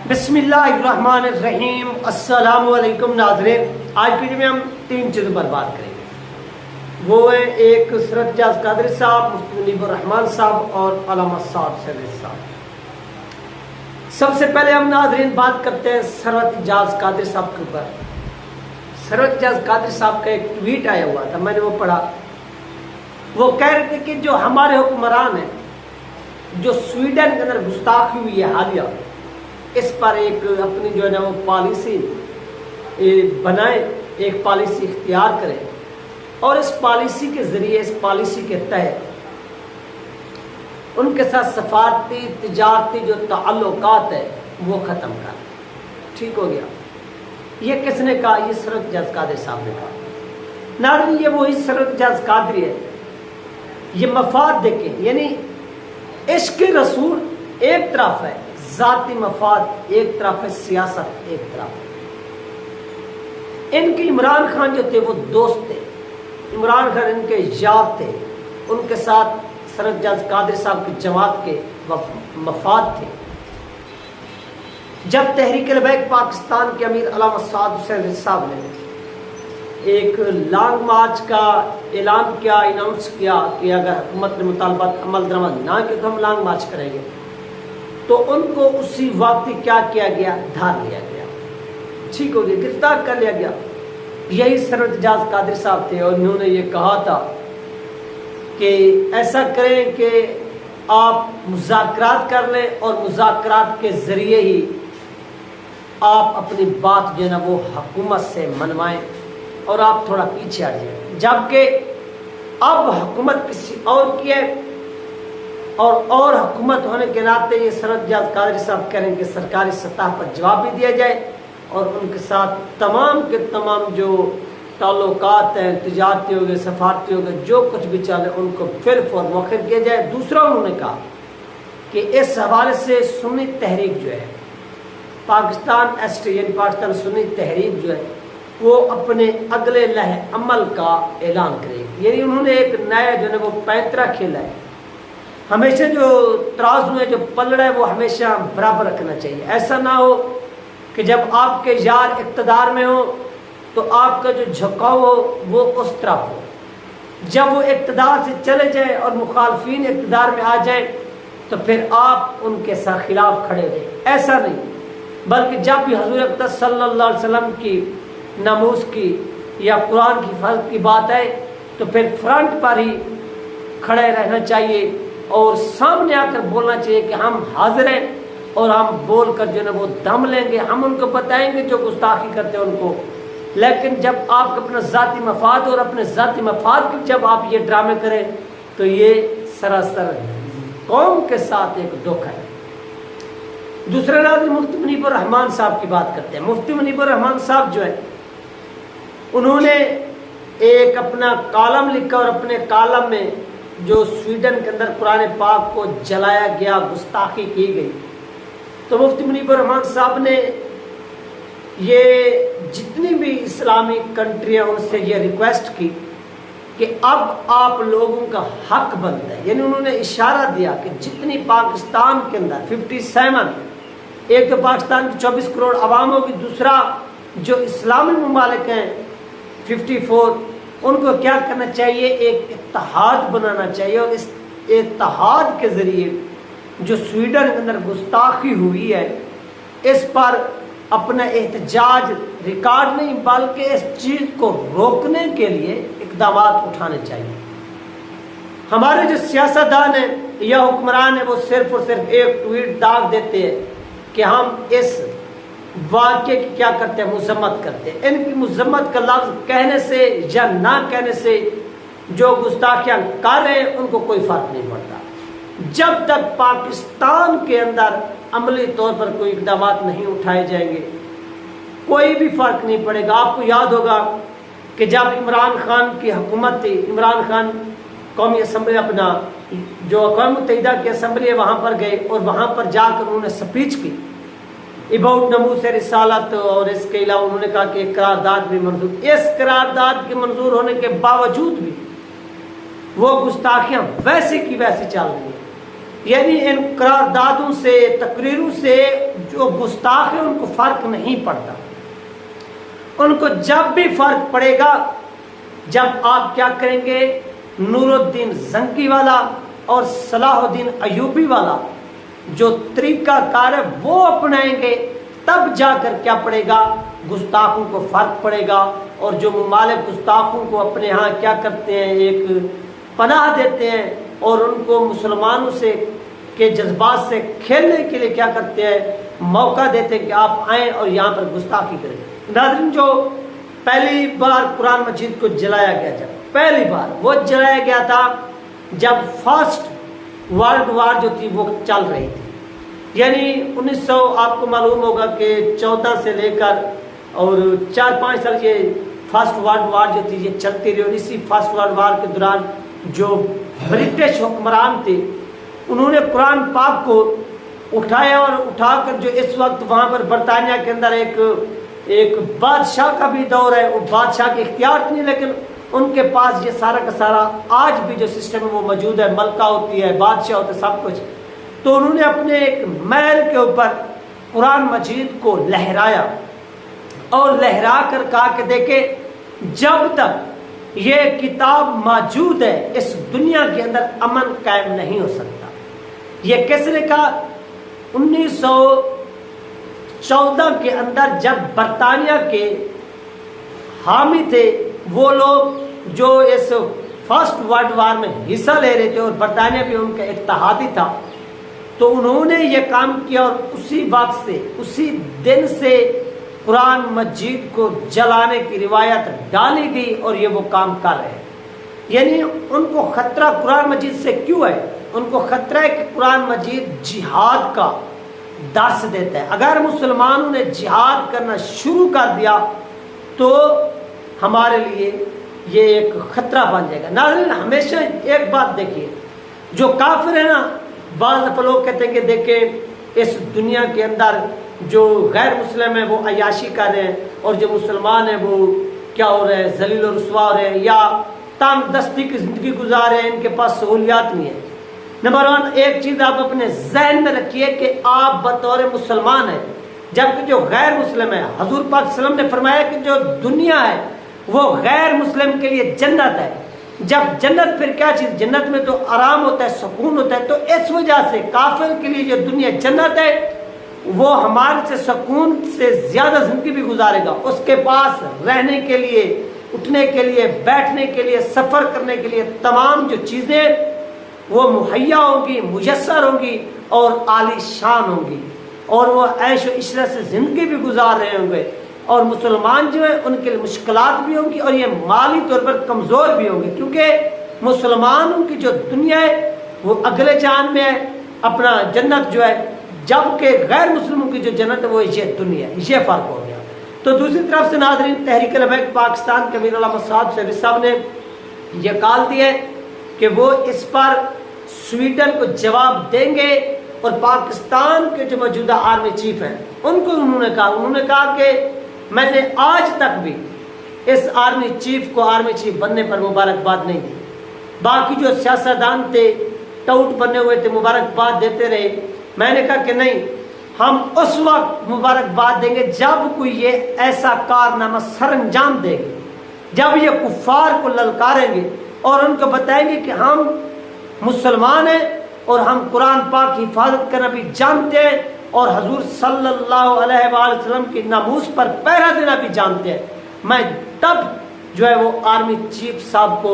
بسم اللہ الرحمن الرحیم۔ السلام علیکم ناظرین، آج کی ویڈیو میں ہم تین چیزوں پر بات کریں گے۔ وہ ہے ایک سرت اجاز قادری صاحب، مفتی منیب الرحمان صاحب اور علامہ صاحب صاحب۔ سب سے پہلے ہم ناظرین بات کرتے ہیں سرت اجاز قادری صاحب کے اوپر۔ سرت اجاز قادری صاحب کا ایک ٹویٹ آیا ہوا تھا، میں نے وہ پڑھا۔ وہ کہہ رہے تھے کہ جو ہمارے حکمران ہیں، جو سویڈن کے اندر گستاخی ہوئی ہے حالیہ، اس پر ایک اپنی جو ہے نا وہ پالیسی بنائیں، ایک پالیسی اختیار کریں اور اس پالیسی کے ذریعے، اس پالیسی کے تحت ان کے ساتھ سفارتی تجارتی جو تعلقات ہے وہ ختم کر۔ ٹھیک ہو گیا۔ یہ کس نے کہا؟ یہ سرت اجاز قادری صاحب نے کہا۔ ناظرین، یہ وہی سرت اجاز قادری ہے۔ یہ مفاد دیکھیں، یعنی عشق رسول ایک طرف ہے، ذاتی مفاد ایک طرف ہے، سیاست ایک طرف ہے۔ ان کے عمران خان جو تھے وہ دوست تھے، عمران خان ان کے یار تھے، ان کے ساتھ سرت اجاز قادری صاحب کی جماعت کے مفاد تھے۔ جب تحریک لبیک پاکستان کے امیر علامہ سعد حسین صاحب نے ایک لانگ مارچ کا اعلان کیا، اناؤنس کیا کہ اگر حکومت نے مطالبات عمل درآمد نہ کیا تو ہم لانگ مارچ کریں گے، تو ان کو اسی وقت کیا کیا گیا؟ دھار لیا گیا۔ ٹھیک ہو گیا، گرفتار کر لیا گیا۔ یہی سرت اجاز قادری صاحب تھے اور انہوں نے یہ کہا تھا کہ ایسا کریں کہ آپ مذاکرات کر لیں اور مذاکرات کے ذریعے ہی آپ اپنی بات جو ہے نا وہ حکومت سے منوائیں اور آپ تھوڑا پیچھے ہٹ جائیں، جبکہ اب حکومت کسی اور کی ہے اور حکومت ہونے کے ناطے یہ سرت اجاز قادری صاحب کہہ رہے ہیں کہ سرکاری سطح پر جواب بھی دیا جائے اور ان کے ساتھ تمام کے تمام جو تعلقات ہیں، تجارتی ہو گئے، سفارتی ہو گئے، جو کچھ بھی چل رہے ان کو پھر فور مؤخر کیا جائے۔ دوسرا انہوں نے کہا کہ اس حوالے سے سنی تحریک جو ہے پاکستان ایسٹ، یعنی پاکستان سنی تحریک جو ہے وہ اپنے اگلے لہے عمل کا اعلان کرے گی۔ یعنی انہوں نے ایک نیا جو ہے وہ پینترا کھیلا ہے۔ ہمیشہ جو ترازو ہے، جو پلڑا ہے، وہ ہمیشہ برابر رکھنا چاہیے۔ ایسا نہ ہو کہ جب آپ کے یار اقتدار میں ہو تو آپ کا جو جھکاؤ ہو وہ اس طرف ہو، جب وہ اقتدار سے چلے جائیں اور مخالفین اقتدار میں آ جائیں تو پھر آپ ان کے ساتھ خلاف کھڑے رہیں۔ ایسا نہیں، بلکہ جب بھی حضور اقدس صلی اللہ علیہ وسلم کی ناموس کی یا قرآن کی حفاظت کی بات ہے تو پھر فرنٹ پر ہی کھڑے رہنا چاہیے اور سامنے آ کر بولنا چاہیے کہ ہم حاضر ہیں اور ہم بول کر جو ہے نا وہ دم لیں گے، ہم ان کو بتائیں گے جو گستاخی کرتے ہیں ان کو۔ لیکن جب آپ اپنا ذاتی مفاد اور اپنے ذاتی مفاد کی جب آپ یہ ڈرامے کریں تو یہ سراسر قوم کے ساتھ ایک دھوکہ ہے۔ دوسرا ناظرین، مفتی منیب الرحمان صاحب کی بات کرتے ہیں۔ مفتی منیب الرحمان صاحب جو ہے انہوں نے ایک اپنا کالم لکھا اور اپنے کالم میں جو سویڈن کے اندر قرآن پاک کو جلایا گیا، گستاخی کی گئی، تو مفتی منیب الرحمان صاحب نے یہ جتنی بھی اسلامی کنٹریاں ان سے یہ ریکویسٹ کی کہ اب آپ لوگوں کا حق بنتا ہے۔ یعنی انہوں نے اشارہ دیا کہ جتنی پاکستان کے اندر 57، ایک تو پاکستان کی 24 کروڑ عوام ہوگی، دوسرا جو اسلامی ممالک ہیں 54، ان کو کیا کرنا چاہیے؟ ایک اتحاد بنانا چاہیے اور اس اتحاد کے ذریعے جو سویڈن کے اندر گستاخی ہوئی ہے اس پر اپنا احتجاج ریکارڈ نہیں بلکہ اس چیز کو روکنے کے لیے اقدامات اٹھانے چاہیے۔ ہمارے جو سیاستدان ہیں یا حکمران ہیں وہ صرف اور صرف ایک ٹویٹ داغ دیتے ہیں کہ ہم اس واقعے کی کیا کرتے ہیں؟ مذمت کرتے ہیں۔ ان کی مذمت کا لفظ کہنے سے یا نہ کہنے سے جو گستاخیاں کر رہے ہیں ان کو کوئی فرق نہیں پڑتا۔ جب تک پاکستان کے اندر عملی طور پر کوئی اقدامات نہیں اٹھائے جائیں گے کوئی بھی فرق نہیں پڑے گا۔ آپ کو یاد ہوگا کہ جب عمران خان کی حکومت تھی، عمران خان قومی اسمبلی، اپنا جو اقوام متحدہ کی اسمبلی ہے وہاں پر گئے اور وہاں پر جا کر انہوں نے سپیچ کی اباؤٹ ناموس رسالت، اور اس کے علاوہ انہوں نے کہا کہ قرارداد بھی منظور۔ اس قرارداد کے منظور ہونے کے باوجود بھی وہ گستاخیاں ویسے کی ویسے چل رہی ہیں۔ یعنی ان قراردادوں سے، تقریروں سے جو گستاخ ہیں ان کو فرق نہیں پڑتا. ان کو جب بھی فرق پڑے گا جب آپ کیا کریں گے، نور الدین زنکی والا اور صلاح الدین ایوبی والا جو طریقہ کار ہے وہ اپنائیں گے، تب جا کر کیا پڑے گا، گستاخوں کو فرق پڑے گا. اور جو ممالک گستاخوں کو اپنے ہاں کیا کرتے ہیں، ایک پناہ دیتے ہیں اور ان کو مسلمانوں سے کے جذبات سے کھیلنے کے لیے کیا کرتے ہیں، موقع دیتے ہیں کہ آپ آئیں اور یہاں پر گستاخی کریں. ناظرین، جو پہلی بار قرآن مجید کو جلایا گیا، جب پہلی بار وہ جلایا گیا تھا جب فرسٹ ورلڈ وار جو تھی وہ چل رہی تھی. یعنی 1900 آپ کو معلوم ہوگا کہ 14 سے لے کر اور 4-5 سال یہ فرسٹ ورلڈ وار جو تھی یہ چلتی رہی. اور اسی فرسٹ ورلڈ وار کے دوران جو برٹش حکمران تھے انہوں نے قرآن پاک کو اٹھایا اور اٹھا کر جو اس وقت وہاں پر برطانیہ کے اندر ایک بادشاہ کا بھی دور ہے، وہ بادشاہ کے اختیار نہیں، لیکن ان کے پاس یہ سارا کا سارا آج بھی جو سسٹم ہے وہ موجود ہے، ملکہ ہوتی ہے، بادشاہ ہوتے، سب کچھ. تو انہوں نے اپنے ایک محل کے اوپر قرآن مجید کو لہرایا اور لہرا کر کہا کہ دیکھیں جب تک یہ کتاب موجود ہے اس دنیا کے اندر امن قائم نہیں ہو سکتا. یہ کس نے کہا؟ 1914 کے اندر جب برطانیہ کے حامی تھے وہ لوگ جو اس فرسٹ ورلڈ وار میں حصہ لے رہے تھے اور برطانیہ بھی ان کا اتحادی تھا، تو انہوں نے یہ کام کیا اور اسی وقت سے، اسی دن سے قرآن مجید کو جلانے کی روایت ڈالی گئی اور یہ وہ کام کر رہے ہیں. یعنی ان کو خطرہ قرآن مجید سے کیوں ہے؟ ان کو خطرہ ہے کہ قرآن مجید جہاد کا درس دیتا ہے. اگر مسلمانوں نے جہاد کرنا شروع کر دیا تو ہمارے لیے یہ ایک خطرہ بن جائے گا. ناظرین، ہمیشہ ایک بات دیکھیے، جو کافر ہے نا، بعض دفعہ لوگ کہتے ہیں کہ دیکھیں اس دنیا کے اندر جو غیر مسلم ہیں وہ عیاشی کر رہے ہیں اور جو مسلمان ہیں وہ کیا ہو رہے ہیں، ذلیل و رسوا ہو رہے ہیں یا تنگ دستی کی زندگی گزار رہے ہیں، ان کے پاس سہولیات نہیں ہے. نمبر 1 ایک چیز آپ اپنے ذہن میں رکھیے کہ آپ بطور مسلمان ہیں، جبکہ جو غیر مسلم ہے، حضور پاک صلی اللہ علیہ وسلم نے فرمایا کہ جو دنیا ہے وہ غیر مسلم کے لیے جنت ہے. جب جنت، پھر کیا چیز، جنت میں تو آرام ہوتا ہے، سکون ہوتا ہے. تو اس وجہ سے کافر کے لیے جو دنیا جنت ہے وہ ہمارے سے سکون سے زیادہ زندگی بھی گزارے گا. اس کے پاس رہنے کے لیے، اٹھنے کے لیے، بیٹھنے کے لیے، سفر کرنے کے لیے تمام جو چیزیں وہ مہیا ہوں گی، میسر ہوں گی اور عالی شان ہوں گی، اور وہ عیش و عشرت سے زندگی بھی گزار رہے ہوں گے. اور مسلمان جو ہیں ان کے لیے مشکلات بھی ہوں گی اور یہ مالی طور پر کمزور بھی ہوں گے، کیونکہ مسلمانوں کی جو دنیا ہے وہ اگلے جہان میں ہے، اپنا جنت جو ہے، جبکہ غیر مسلموں کی جو جنت ہے وہ یہ دنیا ہے. یہ فرق ہو گیا. تو دوسری طرف سے ناظرین، تحریک لبیک پاکستان کے امیر علامہ صاحب سے صاحب نے یہ کال دی ہے کہ وہ اس پر سویڈن کو جواب دیں گے، اور پاکستان کے جو موجودہ آرمی چیف ہیں ان کو انہوں نے کہا کہ میں نے آج تک بھی اس آرمی چیف کو آرمی چیف بننے پر مبارکباد نہیں دی. باقی جو سیاستدان تھے، ٹاؤٹ بنے ہوئے تھے، مبارکباد دیتے رہے. میں نے کہا کہ نہیں، ہم اس وقت مبارکباد دیں گے جب کوئی یہ ایسا کارنامہ سر انجام دے گا، جب یہ کفار کو للکاریں گے اور ان کو بتائیں گے کہ ہم مسلمان ہیں اور ہم قرآن پاک کی حفاظت کرنا بھی جانتے ہیں اور حضور صلی اللہ علیہ وآلہ وسلم کی ناموس پر پہرا دینا بھی جانتے ہیں. میں تب جو ہے وہ آرمی چیف صاحب کو،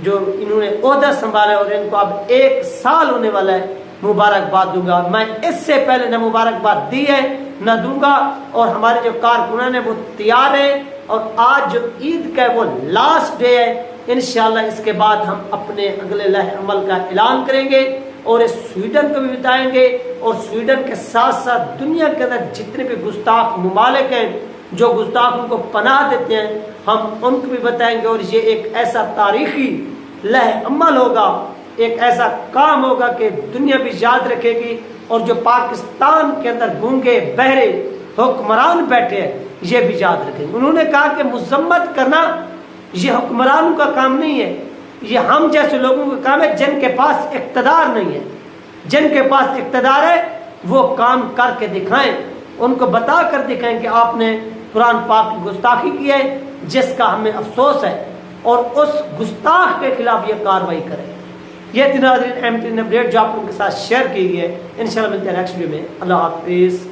جو انہوں نے عہدہ سنبھالا اور ان کو اب 1 سال ہونے والا ہے، مبارکباد دوں گا. میں اس سے پہلے نہ مبارکباد دی ہے نہ دوں گا. اور ہمارے جو کارکنان ہیں وہ تیار ہیں، اور آج جو عید کا ہے وہ لاسٹ ڈے ہے. انشاءاللہ اس کے بعد ہم اپنے اگلے لائحہ عمل کا اعلان کریں گے اور اس سویڈن کو بھی بتائیں گے، اور سویڈن کے ساتھ ساتھ دنیا کے اندر جتنے بھی گستاخ ممالک ہیں جو گستاخوں کو پناہ دیتے ہیں ہم ان کو بھی بتائیں گے. اور یہ ایک ایسا تاریخی لائحہ عمل ہوگا، ایک ایسا کام ہوگا کہ دنیا بھی یاد رکھے گی، اور جو پاکستان کے اندر گونگے بہرے حکمران بیٹھے ہیں یہ بھی یاد رکھیں گے. انہوں نے کہا کہ مذمت کرنا یہ حکمرانوں کا کام نہیں ہے، یہ ہم جیسے لوگوں کا کام ہے جن کے پاس اقتدار نہیں ہے. جن کے پاس اقتدار ہے وہ کام کر کے دکھائیں، ان کو بتا کر دکھائیں کہ آپ نے قرآن پاک کی گستاخی کی ہے جس کا ہمیں افسوس ہے، اور اس گستاخ کے خلاف یہ کاروائی کریں۔ یہ تھی ناظرین اہم ترین اپڈیٹ جو آپ لوگوں کے ساتھ شیئر کی گئی ہے۔ انشاءاللہ ملتے ہیں نیکسٹ ویڈیو میں۔ اللہ حافظ۔